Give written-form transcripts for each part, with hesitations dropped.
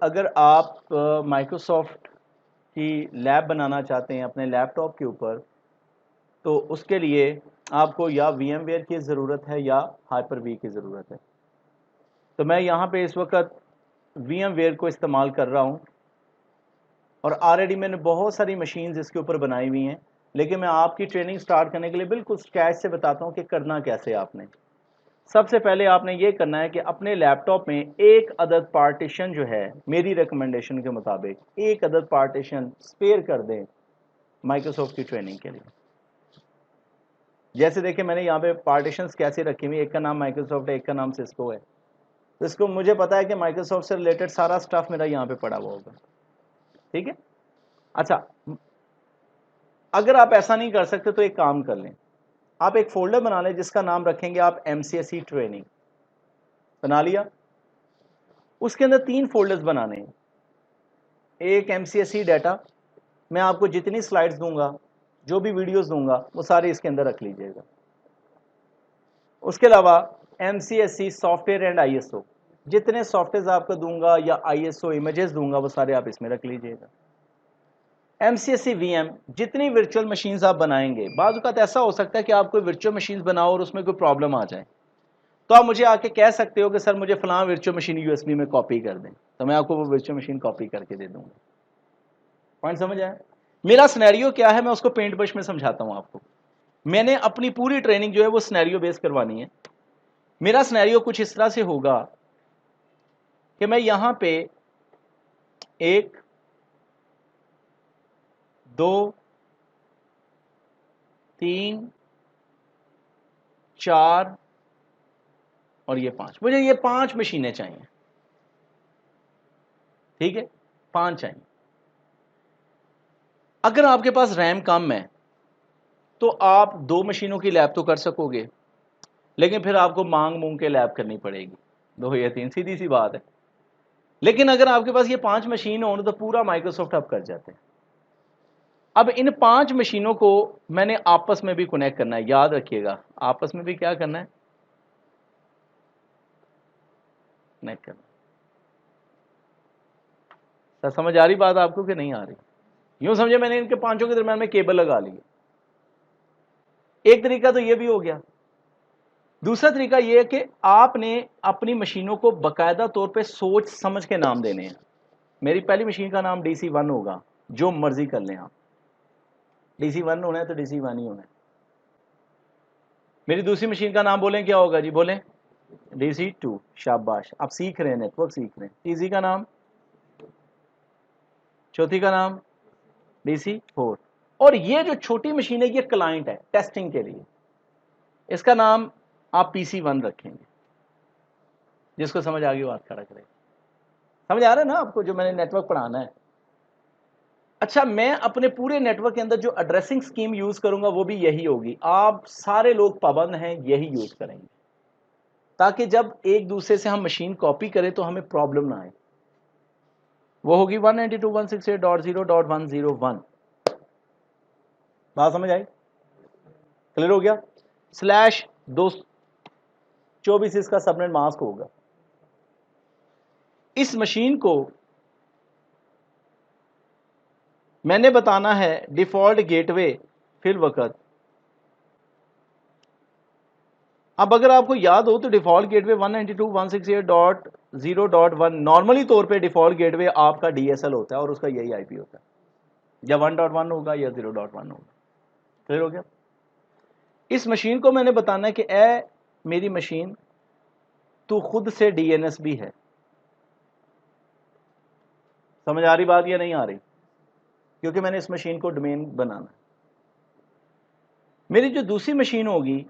अगर आप माइक्रोसॉफ्ट की लैब बनाना चाहते हैं अपने लैपटॉप के ऊपर, तो उसके लिए आपको या VMware की ज़रूरत है या Hyper-V की ज़रूरत है। तो मैं यहाँ पे इस वक्त VMware को इस्तेमाल कर रहा हूँ और ऑलरेडी मैंने बहुत सारी मशीन्स इसके ऊपर बनाई हुई हैं, लेकिन मैं आपकी ट्रेनिंग स्टार्ट करने के लिए बिल्कुल स्क्रैच से बताता हूँ कि करना कैसे आपने। सबसे पहले आपने ये करना है कि अपने लैपटॉप में एक अदद पार्टीशन जो है, मेरी रिकमेंडेशन के मुताबिक एक अदद पार्टीशन स्पेयर कर दें माइक्रोसॉफ्ट की ट्रेनिंग के लिए। जैसे देखिए मैंने यहाँ पे पार्टीशंस कैसे रखी हुई, एक का नाम माइक्रोसॉफ्ट है, एक का नाम सिस्को है। तो इसको मुझे पता है कि माइक्रोसॉफ्ट से रिलेटेड सारा स्टफ मेरा यहाँ पे पड़ा हुआ होगा, ठीक है। अच्छा, अगर आप ऐसा नहीं कर सकते तो एक काम कर लें, आप एक फोल्डर बना लें जिसका नाम रखेंगे आप MCSE ट्रेनिंग। बना लिया? उसके अंदर 3 फोल्डर्स बनाने हैं। एक MCSE डाटा, मैं आपको जितनी स्लाइड्स दूंगा, जो भी वीडियोस दूंगा, वो सारे इसके अंदर रख लीजिएगा। उसके अलावा MCSE सॉफ्टवेयर एंड ISO, जितने सॉफ्टवेयर आपको दूंगा या ISO इमेजेस दूंगा, वो सारे आप इसमें रख लीजिएगा। MCSE VM, जितनी वर्चुअल मशीन्स आप बनाएंगे, बाज़ औक़ात ऐसा हो सकता है कि आप कोई वर्चुअल मशीन्स बनाओ और उसमें कोई प्रॉब्लम आ जाए, तो आप मुझे आके कह सकते हो कि सर मुझे फलां वर्चुअल मशीन USB में कॉपी कर दें, तो मैं आपको वो वर्चुअल मशीन कॉपी करके दे दूंगा। पॉइंट समझ आया? मेरा सिनेरियो क्या है, मैं उसको पेंट ब्रश में समझाता हूं आपको। मैंने अपनी पूरी ट्रेनिंग जो है वो सिनेरियो बेस करवानी है। मेरा सिनेरियो कुछ इस तरह से होगा कि मैं यहां पे 1 2 3 4 और ये 5, मुझे ये 5 मशीनें चाहिए, ठीक है, 5 चाहिए। अगर आपके पास रैम कम है तो आप 2 मशीनों की लैब तो कर सकोगे, लेकिन फिर आपको मांग मूंग के लैब करनी पड़ेगी, 2 या 3, सीधी सी बात है। लेकिन अगर आपके पास ये 5 मशीन हो तो पूरा माइक्रोसॉफ्ट हब कर जाते हैं। अब इन 5 मशीनों को मैंने आपस में भी कनेक्ट करना है, याद रखिएगा, आपस में भी क्या करना है, कनेक्ट करना। सर समझ आ रही बात आपको कि नहीं आ रही? यूं समझे मैंने इनके पांचों के दरम्यान में केबल लगा ली। एक तरीका तो ये भी हो गया। दूसरा तरीका ये है कि आपने अपनी मशीनों को बाकायदा तौर पे सोच समझ के नाम देने हैं। मेरी पहली मशीन का नाम DC1 होगा, जो मर्जी कर लें आप, DC1 होना है तो DC1 ही होना है। मेरी दूसरी मशीन का नाम बोलें, क्या होगा जी, बोलें, DC2। शाबाश, आप सीख रहे हैं, नेटवर्क सीख रहे हैं। तीसरी का नाम, चौथी का नाम DC4। और ये जो छोटी मशीन है ये क्लाइंट है टेस्टिंग के लिए, इसका नाम आप PC1 रखेंगे। जिसको समझ आ गई बात खड़ा करें। समझ आ रहा है ना आपको जो मैंने नेटवर्क पढ़ाना है? अच्छा, मैं अपने पूरे नेटवर्क के अंदर जो एड्रेसिंग स्कीम यूज करूंगा वो भी यही होगी। आप सारे लोग पाबंद हैं, यही यूज करेंगे, ताकि जब एक दूसरे से हम मशीन कॉपी करें तो हमें प्रॉब्लम ना आए। वो होगी 192.168.0.101। बात समझ आई? क्लियर हो गया? /224 इसका सबनेट मास्क होगा। इस मशीन को मैंने बताना है डिफॉल्ट गेटवे फिल वक्त। अब अगर आपको याद हो तो डिफॉल्ट गेटवे 192.168.0.1 नॉर्मली तौर पे डिफॉल्ट गेटवे आपका DSL होता है और उसका यही IP होता है, या 1.1 होगा या 0.1 होगा। क्लियर हो गया? इस मशीन को मैंने बताना है कि ए मेरी मशीन तू खुद से DNS भी है। समझ आ रही बात या नहीं आ रही? क्योंकि मैंने इस मशीन को डोमेन बनाना है। मेरी जो दूसरी मशीन होगी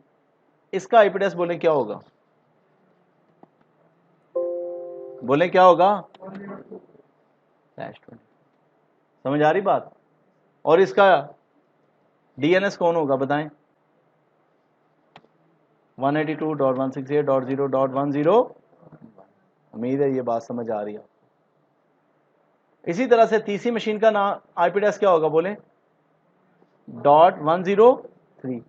इसका IP एड्रेस बोले क्या होगा, बोले क्या होगा, /20। समझ आ रही बात? और इसका DNS कौन होगा बताएं? 192.168.0.10। उम्मीद है ये बात समझ आ रही है। इसी तरह से तीसरी मशीन का नाम IP एड्रेस क्या होगा, बोले, .103।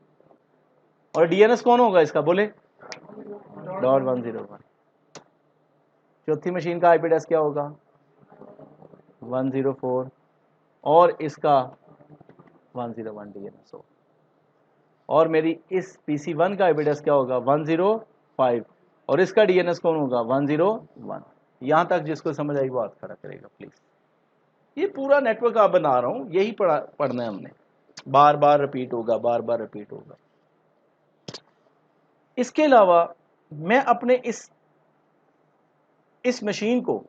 और DNS कौन होगा इसका, बोले, .101। चौथी मशीन का आईपी एड्रेस क्या होगा 104 और इसका 101 डीएनएस हो, और मेरी इस PC1 का आईपी एड्रेस क्या होगा 105 और इसका डीएनएस कौन होगा 101। यहां तक जिसको समझ आई वो हाथ खड़ा करेगा प्लीज। ये पूरा नेटवर्क आप बना रहा हूं, यही पढ़ना है हमने, बार बार रिपीट होगा, बार बार रिपीट होगा। इसके अलावा मैं अपने इस मशीन को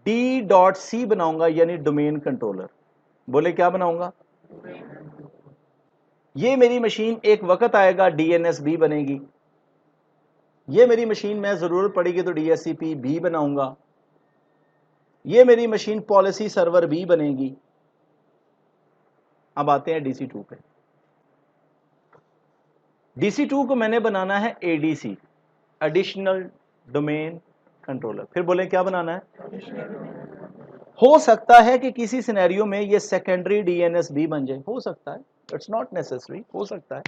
D.C बनाऊंगा, यानी डोमेन कंट्रोलर। बोले क्या बनाऊंगा? ये मेरी मशीन एक वक्त आएगा DNSB बनेगी, ये मेरी मशीन में जरूरत पड़ेगी तो DHCP बनाऊंगा, ये मेरी मशीन पॉलिसी सर्वर B बनेगी। अब आते हैं DC2 पे। DC2 को मैंने बनाना है ADC, एडिशनल डोमेन कंट्रोलर। फिर बोले क्या बनाना है? हो सकता है कि किसी सिनेरियो में ये सेकेंडरी DNSB बन जाए, हो सकता है, इट्स नॉट नेसेसरी, हो सकता है।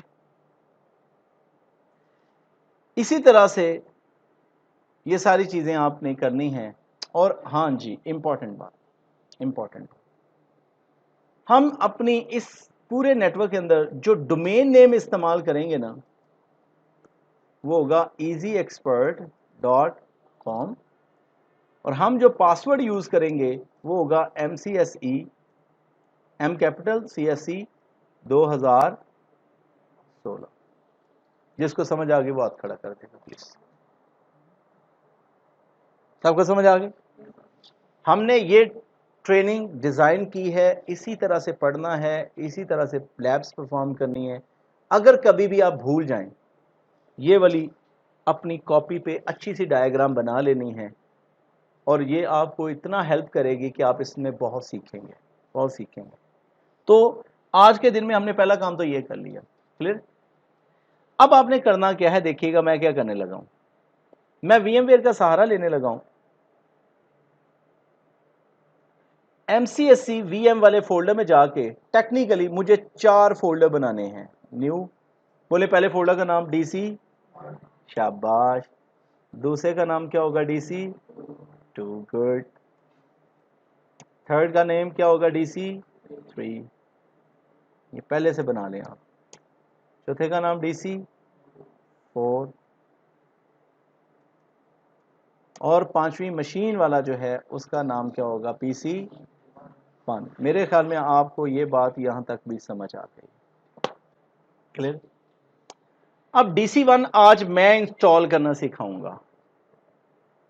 इसी तरह से ये सारी चीजें आपने करनी हैं। और हाँ जी, इंपॉर्टेंट बात, इंपॉर्टेंट, हम अपनी इस पूरे नेटवर्क के अंदर जो डोमेन नेम इस्तेमाल करेंगे ना, वो होगा easyexpert.com, और हम जो पासवर्ड यूज करेंगे वो होगा MCSE, M कैपिटल CSE 2016। जिसको समझ आ गई वो हाथ खड़ा कर देगा प्लीज। सबको समझ आ गई? हमने ये ट्रेनिंग डिजाइन की है, इसी तरह से पढ़ना है, इसी तरह से लैब्स परफॉर्म करनी है। अगर कभी भी आप भूल जाएं, ये वाली अपनी कॉपी पे अच्छी सी डायग्राम बना लेनी है, और ये आपको इतना हेल्प करेगी कि आप इसमें बहुत सीखेंगे, बहुत सीखेंगे। तो आज के दिन में हमने पहला काम तो ये कर लिया, क्लियर। अब आपने करना क्या है, देखिएगा मैं क्या करने लगा हूं। मैं VMware का सहारा लेने लगा हूं। MCSE VM वाले फोल्डर में जाके टेक्निकली मुझे 4 फोल्डर बनाने हैं। न्यू, बोले पहले फोल्डर का नाम DC, शाबाश। दूसरे का नाम क्या होगा DC2, गुड। थर्ड का नेम क्या होगा DC3, ये पहले से बना लें आप। चौथे का नाम DC4, और पांचवी मशीन वाला जो है उसका नाम क्या होगा PC1। मेरे ख्याल में आपको ये बात यहां तक भी समझ आ गई, क्लियर। अब DC1 आज मैं इंस्टॉल करना सिखाऊंगा,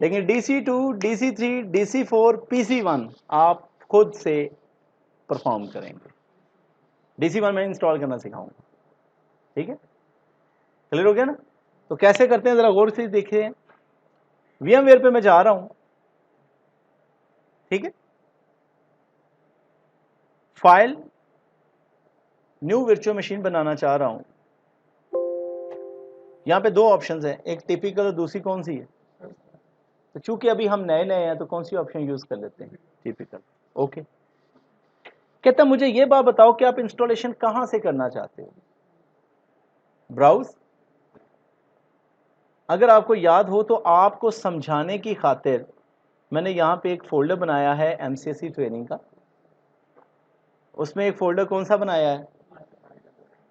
लेकिन DC2, DC3, DC4, PC1 आप खुद से परफॉर्म करेंगे। DC1 मैं इंस्टॉल करना सिखाऊंगा, ठीक है, क्लियर हो गया ना। तो कैसे करते हैं जरा गौर से देखिए। VMware पे मैं जा रहा हूं, ठीक है, फाइल, न्यू वर्चुअल मशीन बनाना चाह रहा हूं। यहां पे दो ऑप्शंस हैं, एक टिपिकल और दूसरी कौन सी है? तो चूंकि अभी हम नए नए हैं तो कौन सी ऑप्शन यूज कर लेते हैं? टिपिकल। ओके, कहता मुझे ये बात बताओ कि आप इंस्टॉलेशन कहां से करना चाहते हो? ब्राउज। अगर आपको याद हो तो आपको समझाने की खातिर मैंने यहां पे एक फोल्डर बनाया है MCSE ट्रेनिंग का। उसमें एक फोल्डर कौन सा बनाया है?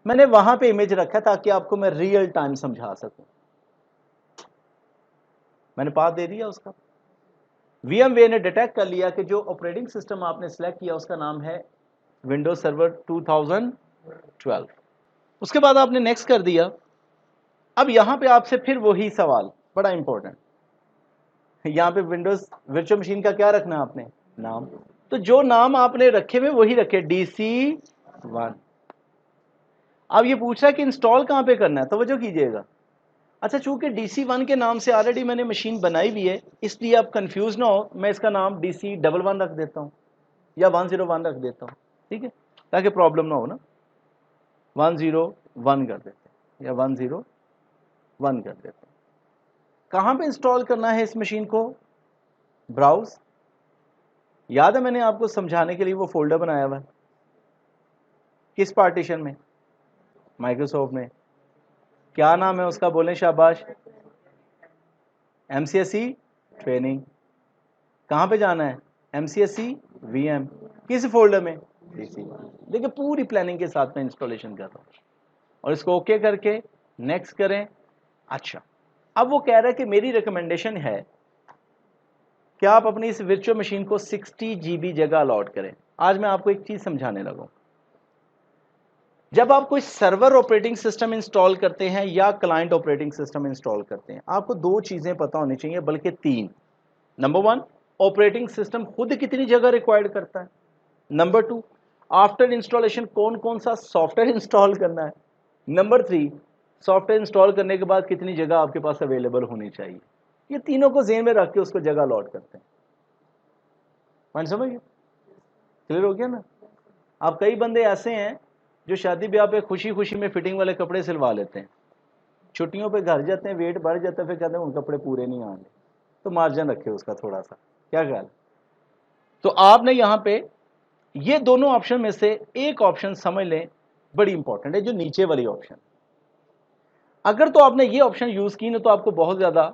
मैंने वहां पे इमेज रखा ताकि आपको मैं रियल टाइम समझा सकूं। मैंने पाथ दे दिया उसका। VMware ने डिटेक्ट कर लिया कि जो ऑपरेटिंग सिस्टम आपने सिलेक्ट किया उसका नाम है विंडोज सर्वर 2012। उसके बाद आपने नेक्स्ट कर दिया। अब यहां पे आपसे फिर वही सवाल, बड़ा इंपॉर्टेंट, यहां पे विंडोज वर्चुअल मशीन का क्या रखना है आपने? नाम। तो जो नाम आपने रखे हुए वही रखे, DC1। अब ये पूछ रहा है कि इंस्टॉल कहां पे करना है, तवज्जो कीजिएगा। अच्छा, चूंकि DC1 के नाम से ऑलरेडी मैंने मशीन बनाई हुई है, इसलिए आप कंफ्यूज ना हो, मैं इसका नाम DC11 रख देता हूं या 101 रख देता हूं, ठीक है, ताकि प्रॉब्लम ना हो ना। 101 कर देते हैं या 101 कर देते हैं। कहां पे इंस्टॉल करना है इस मशीन को? ब्राउज। याद है मैंने आपको समझाने के लिए वो फोल्डर बनाया हुआ है, किस पार्टीशन में? माइक्रोसॉफ्ट में। क्या नाम है उसका? बोलें शाबाश। MCSE ट्रेनिंग, कहाँ पे जाना है, MCSE VM, किस फोल्डर में, DC1। देखिए पूरी प्लानिंग के साथ में इंस्टॉलेशन कर रहा हूँ और इसको ओके करके नेक्स्ट करें। अच्छा, अब वो कह रहा है कि मेरी रिकमेंडेशन है कि आप अपनी इस वर्चुअल मशीन को 60 GB जगह अलॉट करें। आज मैं आपको एक चीज समझाने लगा हूं। जब आप कोई सर्वर ऑपरेटिंग सिस्टम इंस्टॉल करते हैं या क्लाइंट ऑपरेटिंग सिस्टम इंस्टॉल करते हैं, आपको दो चीजें पता होनी चाहिए, बल्कि तीन। नंबर वन, ऑपरेटिंग सिस्टम खुद कितनी जगह रिक्वायर्ड करता है। नंबर टू, आफ्टर इंस्टॉलेशन कौन कौन सा सॉफ्टवेयर इंस्टॉल करना है। नंबर थ्री, सॉफ्टवेयर इंस्टॉल करने के बाद कितनी जगह आपके पास अवेलेबल होनी चाहिए। ये तीनों को ज़हन में रख के उसको जगह अलॉट करते हैं। पॉइंट समझ गए, क्लियर हो गया ना। अब कई बंदे ऐसे हैं जो शादी ब्याह पे खुशी खुशी में फिटिंग वाले कपड़े सिलवा लेते हैं, छुट्टियों पे घर जाते हैं, वेट बढ़ जाता है, फिर कहते हैं उन कपड़े पूरे नहीं आने। तो मार्जिन रखे उसका थोड़ा सा, क्या ख्याल। तो आपने यहाँ पे ये दोनों ऑप्शन में से एक ऑप्शन समझ लें, बड़ी इंपॉर्टेंट है, जो नीचे वाली ऑप्शन। अगर तो आपने ये ऑप्शन यूज की ना तो आपको बहुत ज्यादा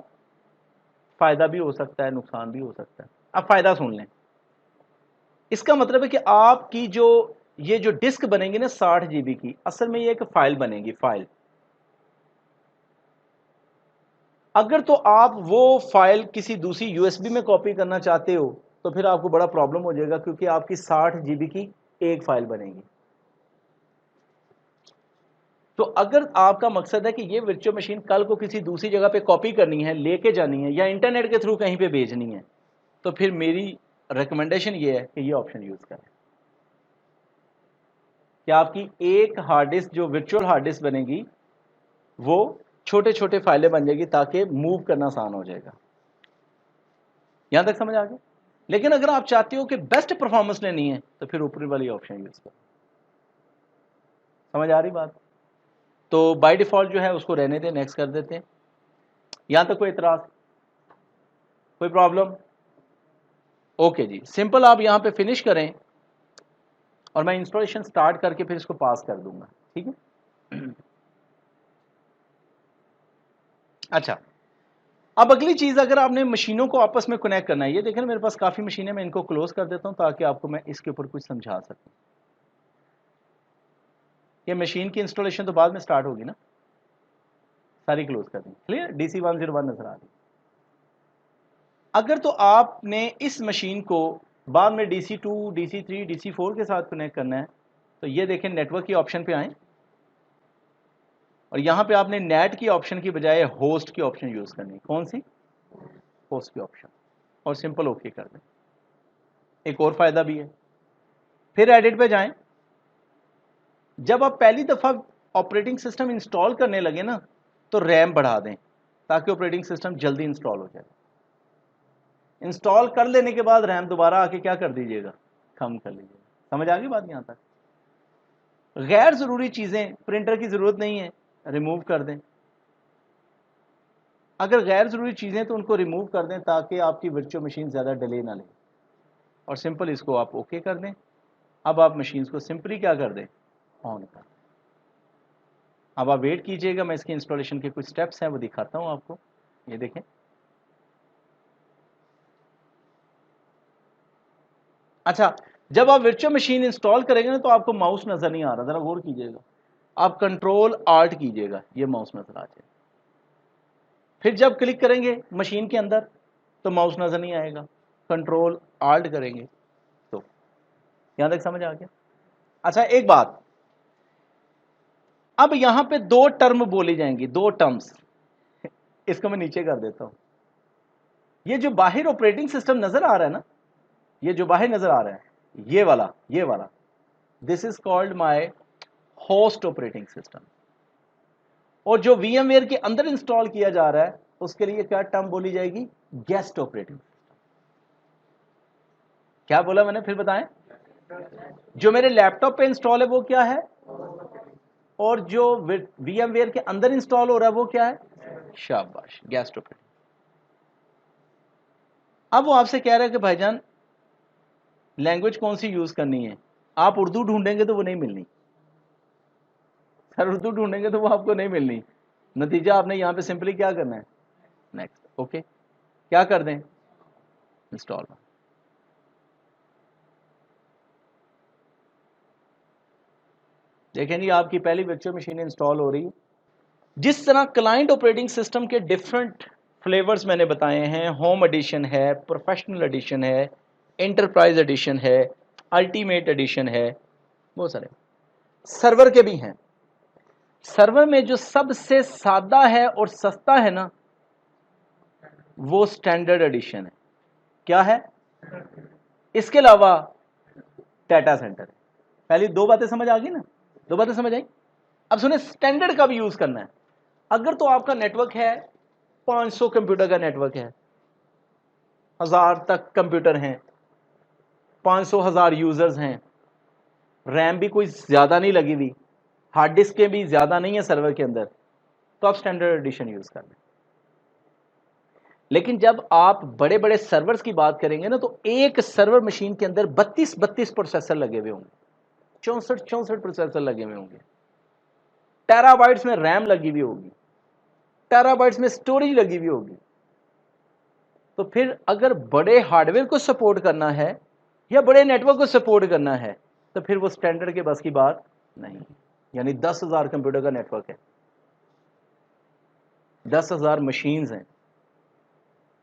फायदा भी हो सकता है, नुकसान भी हो सकता है। अब फायदा सुन लें। इसका मतलब है कि आपकी जो ये जो डिस्क बनेगी ना 60 GB की, असल में ये एक फाइल बनेगी, फाइल। अगर तो आप वो फाइल किसी दूसरी USB में कॉपी करना चाहते हो तो फिर आपको बड़ा प्रॉब्लम हो जाएगा, क्योंकि आपकी 60 GB की एक फाइल बनेगी। तो अगर आपका मकसद है कि ये वर्चुअल मशीन कल को किसी दूसरी जगह पे कॉपी करनी है, लेके जानी है, या इंटरनेट के थ्रू कहीं पे भेजनी है, तो फिर मेरी रिकमेंडेशन ये है कि ये ऑप्शन यूज करें कि आपकी एक हार्ड डिस्क, जो वर्चुअल हार्ड डिस्क बनेगी, वो छोटे छोटे फाइलें बन जाएगी, ताकि मूव करना आसान हो जाएगा। यहां तक समझ आ गया। लेकिन अगर आप चाहते हो कि बेस्ट परफॉर्मेंस लेनी है तो फिर ऊपरी वाली ऑप्शन यूज करो। समझ आ रही बात। तो बाय डिफॉल्ट जो है उसको रहने दें, नेक्स्ट कर देते हैं। यहां तक कोई इतराज, कोई प्रॉब्लम? ओके जी, सिंपल। आप यहां पे फिनिश करें और मैं इंस्टॉलेशन स्टार्ट करके फिर इसको पास कर दूंगा, ठीक है। अच्छा, अब अगली चीज, अगर आपने मशीनों को आपस में कनेक्ट करना है, ये देखें मेरे पास काफी मशीनें, मैं इनको क्लोज कर देता हूं ताकि आपको मैं इसके ऊपर कुछ समझा सकूं। ये मशीन की इंस्टॉलेशन तो बाद में स्टार्ट होगी ना, सारी क्लोज कर दी, क्लियर। DC101 नजर आ रही। अगर तो आपने इस मशीन को बाद में DC2, DC3, DC4 के साथ कनेक्ट करना है, तो ये देखें नेटवर्क की ऑप्शन पे आए और यहां पे आपने नेट की ऑप्शन की बजाय होस्ट की ऑप्शन यूज करनी है। कौन सी? होस्ट की ऑप्शन, और सिंपल ओके कर दें। एक और फायदा भी है, फिर एडिट पे जाएं। जब आप पहली दफा ऑपरेटिंग सिस्टम इंस्टॉल करने लगे ना, तो रैम बढ़ा दें ताकि ऑपरेटिंग सिस्टम जल्दी इंस्टॉल हो जाए। इंस्टॉल कर लेने के बाद रैम दोबारा आके क्या कर दीजिएगा, कम कर लीजिएगा। समझ आ गई बात। यहां तक गैर जरूरी चीजें, प्रिंटर की जरूरत नहीं है, रिमूव कर दें। अगर गैर जरूरी चीजें तो उनको रिमूव कर दें ताकि आपकी वर्चुअल मशीन ज्यादा डिले ना ले, और सिंपल इसको आप ओके कर दें। अब आप मशीन को सिंपली क्या कर दें, ऑन कर। अब आप वेट कीजिएगा, मैं इसके इंस्टॉलेशन के कुछ स्टेप्स हैं वो दिखाता हूं आपको। ये देखें, अच्छा, जब आप वर्चुअल मशीन इंस्टॉल करेंगे ना तो आपको माउस नजर नहीं आ रहा, जरा गौर कीजिएगा। आप कंट्रोल आल्ट कीजिएगा, ये माउस नजर आ जाएगा। फिर जब क्लिक करेंगे मशीन के अंदर तो माउस नजर नहीं आएगा, कंट्रोल आल्ट करेंगे तो। यहां तक समझ आ गया। अच्छा, एक बात, अब यहां पे दो टर्म बोली जाएंगी, दो टर्म्स। इसको मैं नीचे कर देता हूं। ये जो बाहर ऑपरेटिंग सिस्टम नजर आ रहा है ना, ये जो बाहर नजर आ रहा है, ये वाला this is called my host operating system. और जो VMware के अंदर इंस्टॉल किया जा रहा है उसके लिए क्या टर्म बोली जाएगी, गेस्ट ऑपरेटिंग। क्या बोला मैंने, फिर बताएं। जो मेरे लैपटॉप पे इंस्टॉल है वो क्या है, और जो VMware के अंदर इंस्टॉल हो रहा है वो क्या है, शाबाश, गेस्ट ऑपरेटिंग। अब वो आपसे कह रहा है कि भाईजान लैंग्वेज कौन सी यूज करनी है। आप उर्दू ढूंढेंगे तो वो नहीं मिलनी सर, उर्दू ढूंढेंगे तो वो आपको नहीं मिलनी। नतीजा आपने यहां पे सिंपली क्या करना है, नेक्स्ट, ओके। क्या कर दें, इंस्टॉल। देखें जी आपकी पहली वर्चुअल मशीन इंस्टॉल हो रही है। जिस तरह क्लाइंट ऑपरेटिंग सिस्टम के डिफरेंट फ्लेवर्स मैंने बताए हैं, होम एडिशन है, प्रोफेशनल एडिशन है, एंटरप्राइज एडिशन है, अल्टीमेट एडिशन है, बहुत सारे सर्वर के भी हैं। सर्वर में जो सबसे सादा है और सस्ता है ना, वो स्टैंडर्ड एडिशन है। क्या है? इसके अलावा डाटा सेंटर है। पहली दो बातें समझ आ गई ना, दो बातें समझ आई। अब सुने, स्टैंडर्ड का भी यूज करना है। अगर तो आपका नेटवर्क है 500 कंप्यूटर का नेटवर्क है, 1000 तक कंप्यूटर हैं, 500 1000 यूजर्स हैं, रैम भी कोई ज्यादा नहीं लगी हुई, हार्ड डिस्क के भी ज्यादा नहीं है सर्वर के अंदर, तो आप स्टैंडर्ड एडिशन यूज कर लें। लेकिन जब आप बड़े बड़े सर्वर्स की बात करेंगे ना, तो एक सर्वर मशीन के अंदर 32 प्रोसेसर लगे हुए होंगे, 64 प्रोसेसर लगे हुए होंगे, टेराबाइट्स में रैम लगी हुई होगी, टेराबाइट्स में स्टोरेज लगी हुई होगी। तो फिर अगर बड़े हार्डवेयर को सपोर्ट करना है या बड़े नेटवर्क को सपोर्ट करना है, तो फिर वो स्टैंडर्ड के बस की बात नहीं। यानी 10,000 कंप्यूटर का नेटवर्क है, 10,000 मशीन्स हैं,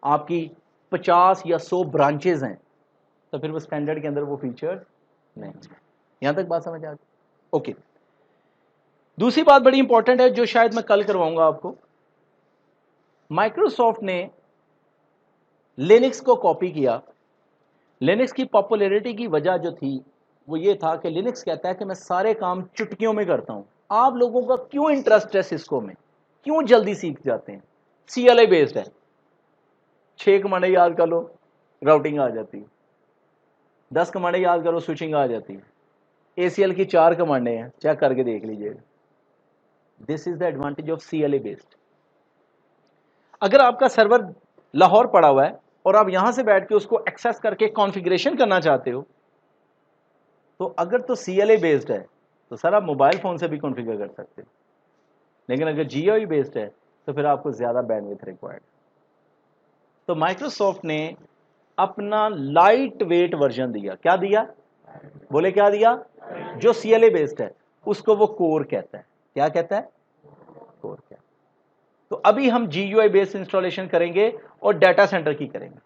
आपकी 50 या 100 ब्रांचेज हैं, तो फिर वो स्टैंडर्ड के अंदर वो फीचर्स नहीं। यहां तक बात समझ आ गई? ओके। दूसरी बात बड़ी इंपॉर्टेंट है जो शायद मैं कल करवाऊंगा आपको। माइक्रोसॉफ्ट ने लिनक्स को कॉपी किया। लिनक्स की पॉपुलैरिटी की वजह जो थी वो ये था कि लिनक्स कहता है कि मैं सारे काम चुटकियों में करता हूं। आप लोगों का क्यों इंटरेस्ट है सिस्को में, क्यों जल्दी सीख जाते हैं? CLI बेस्ड है, 6 कमांडें याद कर लो, राउटिंग आ जाती है, 10 कमांडें याद करो, स्विचिंग आ जाती है। ACL की 4 कमांडें हैं, चेक करके देख लीजिएगा। This is the advantage of CLI based. अगर आपका सर्वर लाहौर पड़ा हुआ है और आप यहां से बैठ के उसको एक्सेस करके कॉन्फ़िगरेशन करना चाहते हो, तो अगर तो CLI बेस्ड है तो सर आप मोबाइल फोन से भी कॉन्फ़िगर कर सकते हो। लेकिन अगर GUI बेस्ड है तो फिर आपको ज्यादा बैंडविड्थ रिक्वायर्ड। तो माइक्रोसॉफ्ट ने अपना लाइट वेट वर्जन दिया। क्या दिया? बोले क्या दिया? जो CLI बेस्ड है उसको वो कोर कहता है। क्या कहता है? कोर कहता है। तो अभी हम GUI बेस्ड इंस्टॉलेशन करेंगे और डाटा सेंटर की करेंगे।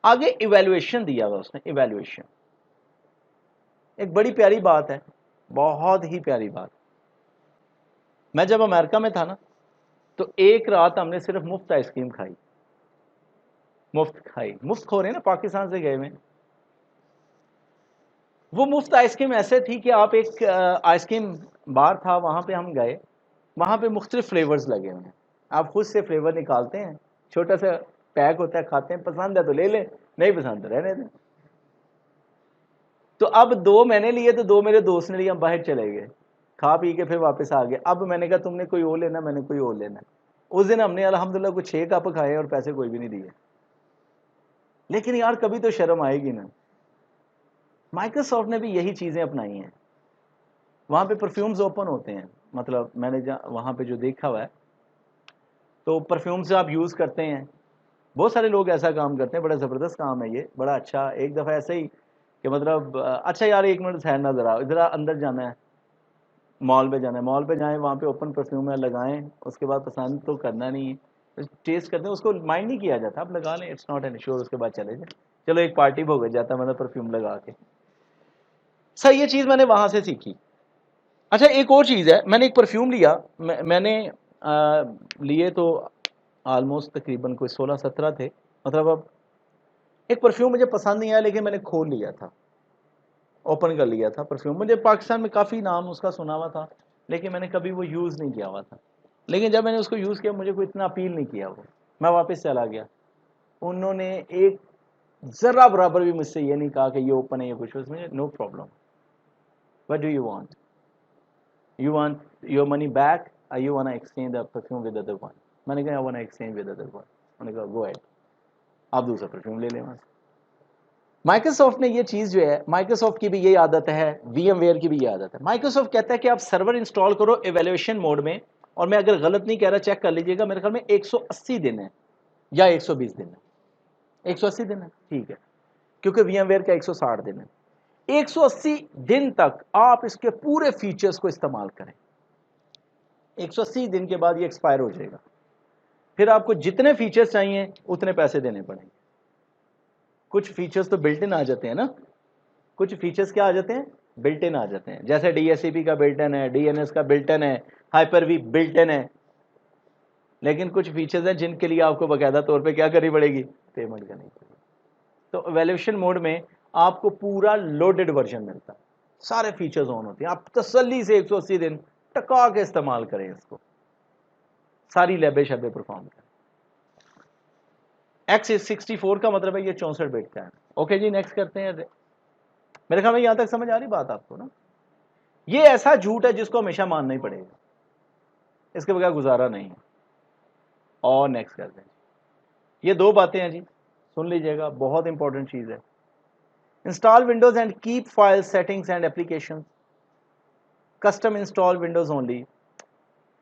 आगे इवैल्यूएशन दिया हुआ उसने। इवैल्यूएशन एक बड़ी प्यारी बात है, बहुत ही प्यारी बात। मैं जब अमेरिका में था ना, तो एक रात हमने सिर्फ मुफ्त आइसक्रीम खाई, मुफ्त खाई। मुफ्त खो रहे हैं ना, पाकिस्तान से गए में। वो मुफ्त आइसक्रीम ऐसे थी कि आप एक आइसक्रीम बार था, वहां पे हम गए, वहां पे मुख्तलिफ फ्लेवर्स लगे हुए हैं, आप खुद से फ्लेवर निकालते हैं, छोटा सा पैक होता है, खाते हैं, पसंद है तो ले लें, नहीं पसंद तो रहने दें। तो अब 2 मैंने लिए तो 2 मेरे दोस्त ने लिए, हम बाहर चले गए, खा पी के फिर वापस आ गए। अब मैंने कहा तुमने कोई और लेना, मैंने कोई और लेना। उस दिन हमने अल्हम्दुलिल्लाह कुछ 6 कप खाए और पैसे कोई भी नहीं दिए। लेकिन यार कभी तो शर्म आएगी ना। माइक्रोसॉफ्ट ने भी यही चीजें अपनाई हैं। वहां पे परफ्यूम्स ओपन होते हैं, मतलब मैंने वहां पे जो देखा हुआ है, तो परफ्यूम्स आप यूज करते हैं। बहुत सारे लोग ऐसा काम करते हैं, बड़ा जबरदस्त काम है ये, बड़ा अच्छा। एक दफा ऐसे ही कि मतलब अच्छा यार 1 मिनट ठहरना, जरा अंदर जाना है, मॉल पे जाना है, मॉल पे जाएं, वहाँ पे ओपन परफ्यूम है, लगाएं, उसके बाद पसंद तो करना नहीं है, टेस्ट करते हैं, उसको माइंड नहीं किया जाता, आप लगा लें, इट्स नॉट एन इशू, उसके बाद चले जाए। चलो एक पार्टी भोग जाता मतलब परफ्यूम लगा के। सर ये चीज़ मैंने वहाँ से सीखी। अच्छा एक और चीज़ है, मैंने एक परफ्यूम लिया, मैंने लिए तो ऑलमोस्ट तकरीबन कोई 16-17 थे, मतलब अब एक परफ्यूम मुझे पसंद नहीं आया, लेकिन मैंने खोल लिया था, ओपन कर लिया था परफ्यूम। मुझे पाकिस्तान में काफ़ी नाम उसका सुना हुआ था, लेकिन मैंने कभी वो यूज़ नहीं किया हुआ था। लेकिन जब मैंने उसको यूज़ किया, मुझे कोई इतना अपील नहीं किया वो, मैं वापस चला गया। उन्होंने एक ज़रा बराबर भी मुझसे ये नहीं कहा कि ये ओपन है, ये कुछ उसमें, no problem, what do you want, you want your money back, you want exchange the perfume with other one. मैंने कहा I want exchange with other one. उन्होंने कहा गो अहेड, आप दूसरा परफ्यूम ले लें वहाँ से। माइक्रोसॉफ्ट ने ये चीज़ जो है, माइक्रोसॉफ्ट की भी ये आदत है, VMware की भी ये आदत है। माइक्रोसॉफ्ट कहता है कि आप सर्वर इंस्टॉल करो इवैल्यूएशन मोड में, और मैं अगर गलत नहीं कह रहा, चेक कर लीजिएगा, मेरे ख्याल में 180 दिन है या 120 दिन है, 180 दिन है, ठीक है, क्योंकि VMware का 160 दिन है। 180 दिन तक आप इसके पूरे फीचर्स को इस्तेमाल करें। 180 दिन के बाद ये एक्सपायर हो जाएगा, फिर आपको जितने फीचर्स चाहिए उतने पैसे देने पड़ेंगे। कुछ फीचर्स तो बिल्ट इन आ जाते हैं ना, कुछ फीचर्स क्या आ जाते हैं, बिल्ट इन आ जाते हैं, जैसे DHCP का बिल्ट इन है, DNS का बिल्ट इन है, Hyper-V बिल्ट इन है। लेकिन कुछ फीचर्स हैं जिनके लिए आपको बाकायदा तौर पे क्या करनी पड़ेगी, पेमेंट करनी पड़ेगी। तो इवैल्यूएशन मोड में आपको पूरा लोडेड वर्जन मिलता है, सारे फीचर्स ऑन होते हैं, आप तसल्ली से 180 दिन टका के इस्तेमाल करें इसको, सारी लैबे शबे परफॉर्म करें। X64 का मतलब है ये 64 बिट का है। ओके जी, नेक्स्ट करते हैं। मेरे ख्याल में यहां तक समझ आ रही बात आपको ना। ये ऐसा झूठ है जिसको हमेशा मानना ही पड़ेगा, इसके बगैर गुजारा नहीं है। और नेक्स्ट करते हैं। ये दो बातें हैं जी, सुन लीजिएगा, बहुत इंपॉर्टेंट चीज है। Install Windows and keep file settings and application, custom install Windows only.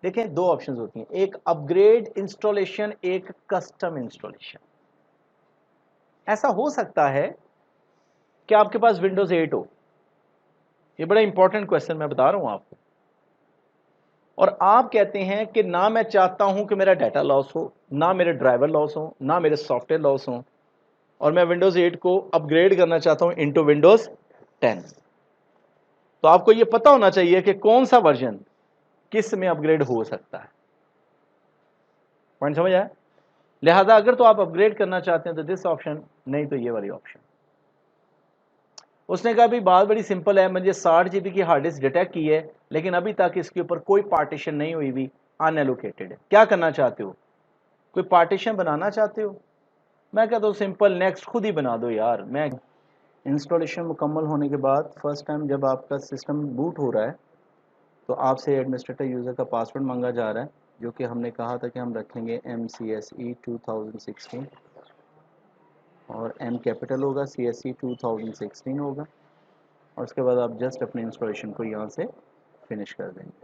देखें दो ऑप्शंस होती हैं, एक अपग्रेड इंस्टॉलेशन, एक कस्टम इंस्टॉलेशन। ऐसा हो सकता है कि आपके पास विंडोज 8 हो, ये बड़ा इंपॉर्टेंट क्वेश्चन मैं बता रहा हूं आपको, और आप कहते हैं कि ना मैं चाहता हूं कि मेरा डाटा लॉस हो, ना मेरे ड्राइवर लॉस हो, ना मेरे सॉफ्टवेयर लॉस हो, और मैं विंडोज 8 को अपग्रेड करना चाहता हूं इनटू विंडोज 10। तो आपको यह पता होना चाहिए कि कौन सा वर्जन किस में अपग्रेड हो सकता है। पॉइंट समझ आया? लिहाजा अगर तो आप अपग्रेड करना चाहते हैं तो दिस ऑप्शन, नहीं तो ये वाली ऑप्शन। उसने कहा भी बात बड़ी सिंपल है, मुझे 60 GB की हार्ड डिस्क डिटेक्ट की है, लेकिन अभी तक इसके ऊपर कोई पार्टीशन नहीं हुई भी, अनएलोकेटेड है। क्या करना चाहते हो, कोई पार्टीशन बनाना चाहते हो? मैं कहता हूँ सिंपल, नेक्स्ट खुद ही बना दो यार। मैं इंस्टॉलेशन मुकम्मल होने के बाद फर्स्ट टाइम जब आपका सिस्टम बूट हो रहा है तो आपसे एडमिनिस्ट्रेटर यूज़र का पासवर्ड मांगा जा रहा है, जो कि हमने कहा था कि हम रखेंगे MCSE 2016, और M कैपिटल होगा, CSE 2016 होगा, और उसके बाद आप जस्ट अपने इंस्टॉलेशन को यहाँ से फिनिश कर देंगे।